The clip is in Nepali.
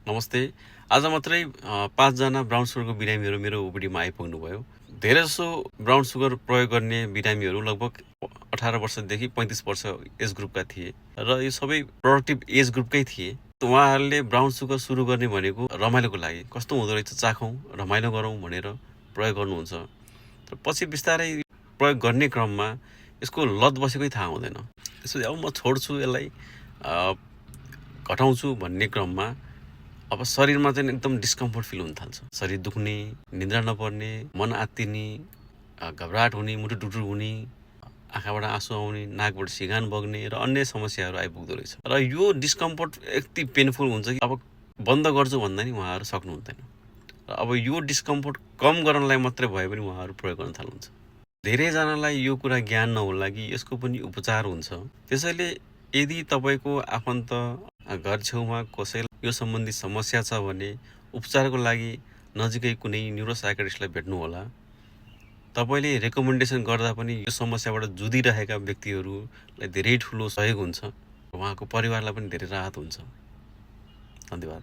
नमस्ते। आज मात्रै 5 जना ब्राउन सुगरको बिरामीहरू मेरो ओपिडीमा आइपुग्नुभयो। धेरैजसो ब्राउन सुगर प्रयोग गर्ने बिरामीहरू लगभग 18 वर्षदेखि 35 वर्ष एज ग्रुपका थिए र यो सबै प्रोडक्टिभ एज ग्रुपकै थिए। उहाँहरूले ब्राउन सुगर सुरु गर्ने भनेको रमाइलोको लागि, कस्तो हुँदो रहेछ चाखौँ, रमाइलो गरौँ भनेर प्रयोग गर्नुहुन्छ। तर पछि बिस्तारै प्रयोग गर्ने क्रममा यसको लत बसेकै थाहा हुँदैन। त्यसपछि अब म छोड्छु यसलाई, घटाउँछु भन्ने क्रममा अब शरीरमा चाहिँ एकदम डिस्कम्फर्ट फिल हुन थाल्छ। शरीर दुख्ने, निद्रा नपर्ने, मन आत्तिने, घबराहट हुने, मुटु टुटु हुने, आँखाबाट आँसु आउने, नाकबाट सिगान बग्ने र अन्य समस्याहरू आइपुग्दो रहेछ। र यो डिस्कम्फर्ट यति पेनफुल हुन्छ कि अब बन्द गर्छु भन्दा नि उहाँहरू सक्नुहुँदैन। र अब यो डिस्कम्फर्ट कम गर्नलाई मात्रै भए पनि उहाँहरू प्रयोग गर्न थाल्नुहुन्छ। धेरैजनालाई यो कुरा ज्ञान नहोला कि यसको पनि उपचार हुन्छ। त्यसैले यदि तपाईँको आफन्त घर छेउमा कसैलाई यो सम्बन्धी समस्या छ भने उपचारको लागि नजिकै कुनै न्युरोसाइकियाट्रिस्टलाई भेट्नुहोला। तपाईँले रेकमेन्डेसन गर्दा पनि यो समस्याबाट जुधिरहेका व्यक्तिहरूलाई धेरै ठुलो सहयोग हुन्छ। उहाँको परिवारलाई पनि धेरै राहत हुन्छ। धन्यवाद।